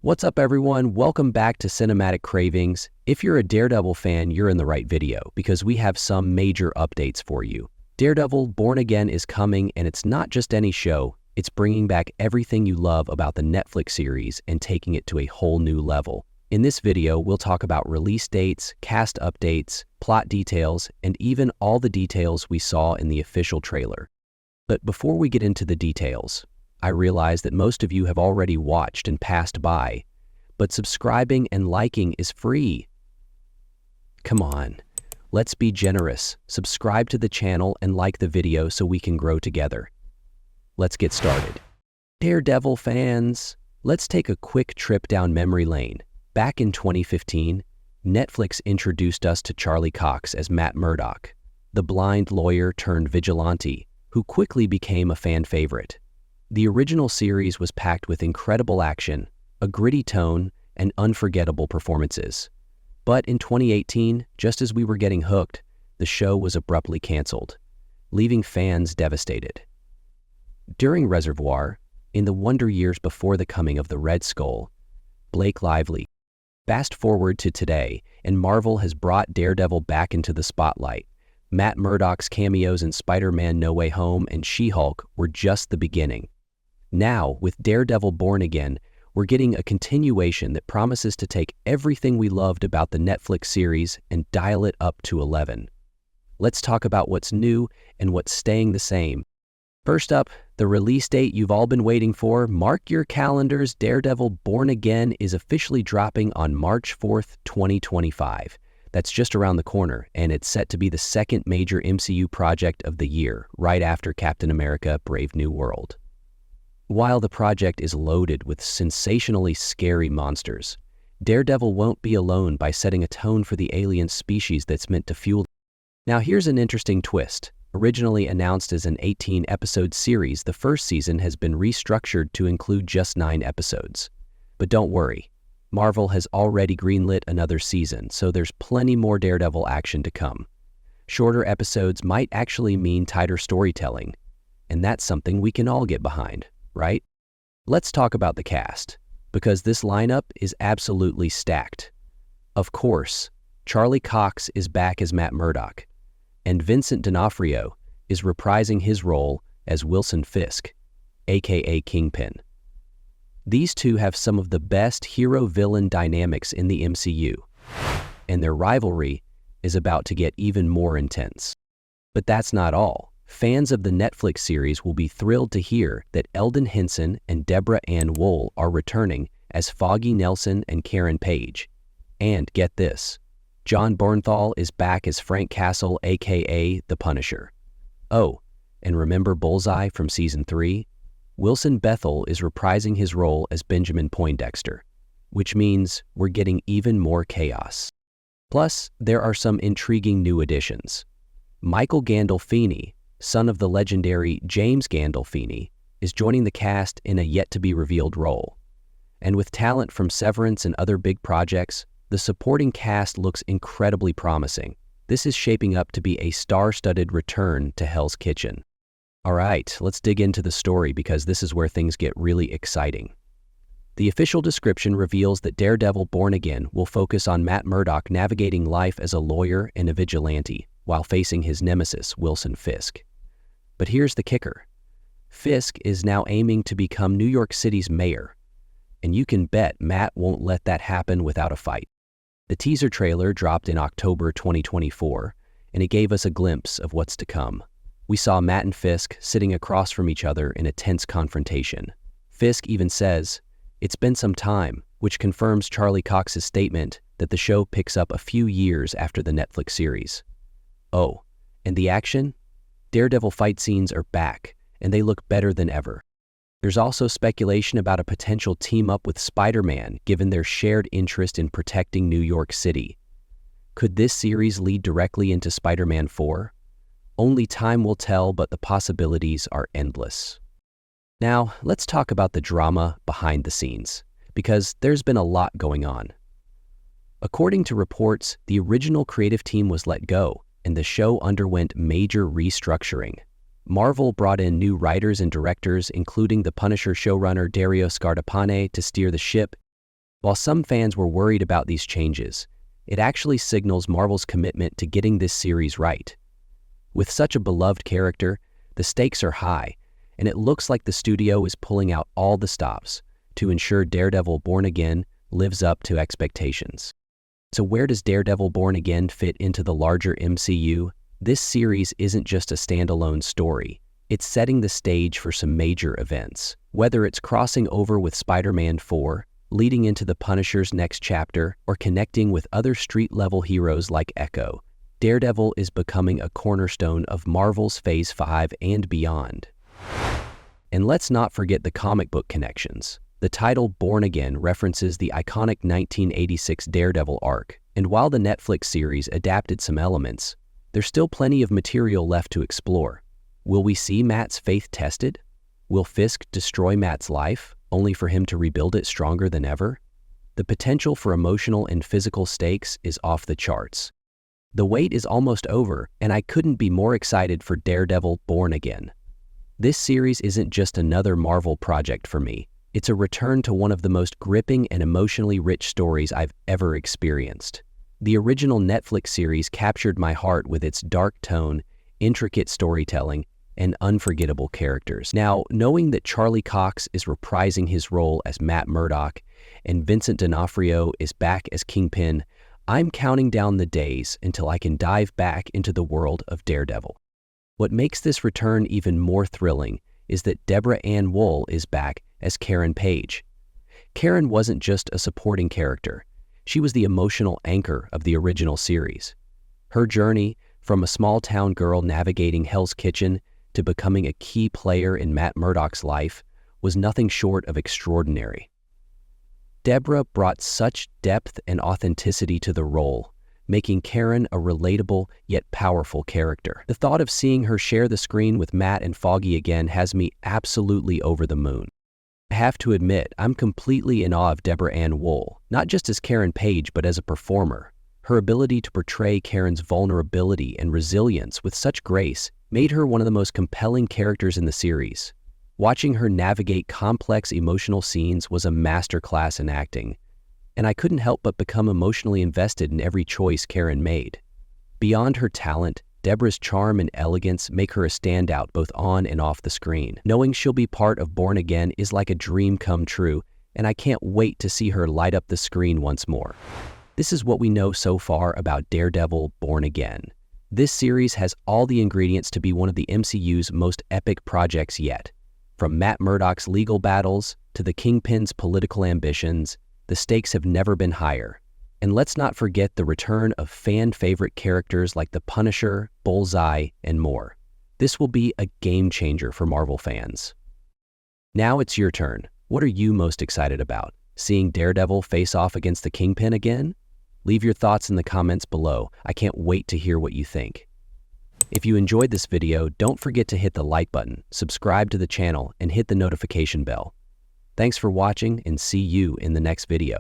What's up, everyone? Welcome back to Cinematic Cravings. If you're a Daredevil fan, you're in the right video because we have some major updates for you. Daredevil Born Again is coming, and it's not just any show. It's bringing back everything you love about the Netflix series and taking it to a whole new level. In this video, we'll talk about release dates, cast updates, plot details, and even all the details we saw in the official trailer. But before we get into the details, I realize that most of you have already watched and passed by, but subscribing and liking is free. Come on, let's be generous. Subscribe to the channel and like the video so we can grow together. Let's get started. Daredevil fans, let's take a quick trip down memory lane. Back in 2015, Netflix introduced us to Charlie Cox as Matt Murdock, the blind lawyer turned vigilante, who quickly became a fan favorite. The original series was packed with incredible action, a gritty tone, and unforgettable performances. But in 2018, just as we were getting hooked, the show was abruptly canceled, leaving fans devastated. During Reservoir, in the wonder years before the coming of the Red Skull, Blake Lively. Fast forward to today, and Marvel has brought Daredevil back into the spotlight. Matt Murdock's cameos in Spider-Man No Way Home and She-Hulk were just the beginning. Now, with Daredevil Born Again, we're getting a continuation that promises to take everything we loved about the Netflix series and dial it up to 11. Let's talk about what's new and what's staying the same. First up, the release date you've all been waiting for. Mark your calendars. Daredevil Born Again is officially dropping on March 4th, 2025. That's just around the corner, and it's set to be the second major MCU project of the year, right after Captain America: Brave New World. While the project is loaded with sensationally scary monsters, Daredevil won't be alone by setting a tone for the alien species that's meant to fuel. Now here's an interesting twist. Originally announced as an 18-episode series, the first season has been restructured to include just 9 episodes. But don't worry, Marvel has already greenlit another season, so there's plenty more Daredevil action to come. Shorter episodes might actually mean tighter storytelling, and that's something we can all get behind, right? Let's talk about the cast, because this lineup is absolutely stacked. Of course, Charlie Cox is back as Matt Murdock, and Vincent D'Onofrio is reprising his role as Wilson Fisk, aka Kingpin. These two have some of the best hero-villain dynamics in the MCU, and their rivalry is about to get even more intense. But that's not all. Fans of the Netflix series will be thrilled to hear that Eldon Henson and Deborah Ann Woll are returning as Foggy Nelson and Karen Page. And get this, Jon Bernthal is back as Frank Castle, aka The Punisher. Oh, and remember Bullseye from Season 3? Wilson Bernthal is reprising his role as Benjamin Poindexter, which means we're getting even more chaos. Plus, there are some intriguing new additions. Michael Gandolfini, son of the legendary James Gandolfini, is joining the cast in a yet-to-be-revealed role. And with talent from Severance and other big projects, the supporting cast looks incredibly promising. This is shaping up to be a star-studded return to Hell's Kitchen. All right, let's dig into the story because this is where things get really exciting. The official description reveals that Daredevil Born Again will focus on Matt Murdock navigating life as a lawyer and a vigilante while facing his nemesis, Wilson Fisk. But here's the kicker. Fisk is now aiming to become New York City's mayor, and you can bet Matt won't let that happen without a fight. The teaser trailer dropped in October 2024, and it gave us a glimpse of what's to come. We saw Matt and Fisk sitting across from each other in a tense confrontation. Fisk even says, "It's been some time," which confirms Charlie Cox's statement that the show picks up a few years after the Netflix series. Oh, and the action? Daredevil fight scenes are back, and they look better than ever. There's also speculation about a potential team-up with Spider-Man, given their shared interest in protecting New York City. Could this series lead directly into Spider-Man 4? Only time will tell, but the possibilities are endless. Now, let's talk about the drama behind the scenes, because there's been a lot going on. According to reports, the original creative team was let go, and the show underwent major restructuring. Marvel brought in new writers and directors, including the Punisher showrunner Dario Scardapane, to steer the ship. While some fans were worried about these changes, it actually signals Marvel's commitment to getting this series right. With such a beloved character, the stakes are high, and it looks like the studio is pulling out all the stops to ensure Daredevil Born Again lives up to expectations. So where does Daredevil Born Again fit into the larger MCU? This series isn't just a standalone story. It's setting the stage for some major events. Whether it's crossing over with Spider-Man 4, leading into the Punisher's next chapter, or connecting with other street-level heroes like Echo, Daredevil is becoming a cornerstone of Marvel's Phase 5 and beyond. And let's not forget the comic book connections. The title Born Again references the iconic 1986 Daredevil arc, and while the Netflix series adapted some elements, there's still plenty of material left to explore. Will we see Matt's faith tested? Will Fisk destroy Matt's life, only for him to rebuild it stronger than ever? The potential for emotional and physical stakes is off the charts. The wait is almost over, and I couldn't be more excited for Daredevil Born Again. This series isn't just another Marvel project for me. It's a return to one of the most gripping and emotionally rich stories I've ever experienced. The original Netflix series captured my heart with its dark tone, intricate storytelling, and unforgettable characters. Now, knowing that Charlie Cox is reprising his role as Matt Murdock and Vincent D'Onofrio is back as Kingpin, I'm counting down the days until I can dive back into the world of Daredevil. What makes this return even more thrilling is that Deborah Ann Woll is back as Karen Page. Karen wasn't just a supporting character. She was the emotional anchor of the original series. Her journey, from a small-town girl navigating Hell's Kitchen to becoming a key player in Matt Murdock's life, was nothing short of extraordinary. Deborah brought such depth and authenticity to the role, making Karen a relatable yet powerful character. The thought of seeing her share the screen with Matt and Foggy again has me absolutely over the moon. I have to admit, I'm completely in awe of Deborah Ann Woll, not just as Karen Page, but as a performer. Her ability to portray Karen's vulnerability and resilience with such grace made her one of the most compelling characters in the series. Watching her navigate complex emotional scenes was a masterclass in acting, and I couldn't help but become emotionally invested in every choice Karen made. Beyond her talent, Deborah's charm and elegance make her a standout both on and off the screen. Knowing she'll be part of Born Again is like a dream come true, and I can't wait to see her light up the screen once more. This is what we know so far about Daredevil Born Again. This series has all the ingredients to be one of the MCU's most epic projects yet. From Matt Murdock's legal battles to the Kingpin's political ambitions, the stakes have never been higher. And let's not forget the return of fan-favorite characters like the Punisher, Bullseye, and more. This will be a game-changer for Marvel fans. Now it's your turn. What are you most excited about? Seeing Daredevil face off against the Kingpin again? Leave your thoughts in the comments below. I can't wait to hear what you think. If you enjoyed this video, don't forget to hit the like button, subscribe to the channel, and hit the notification bell. Thanks for watching, and see you in the next video.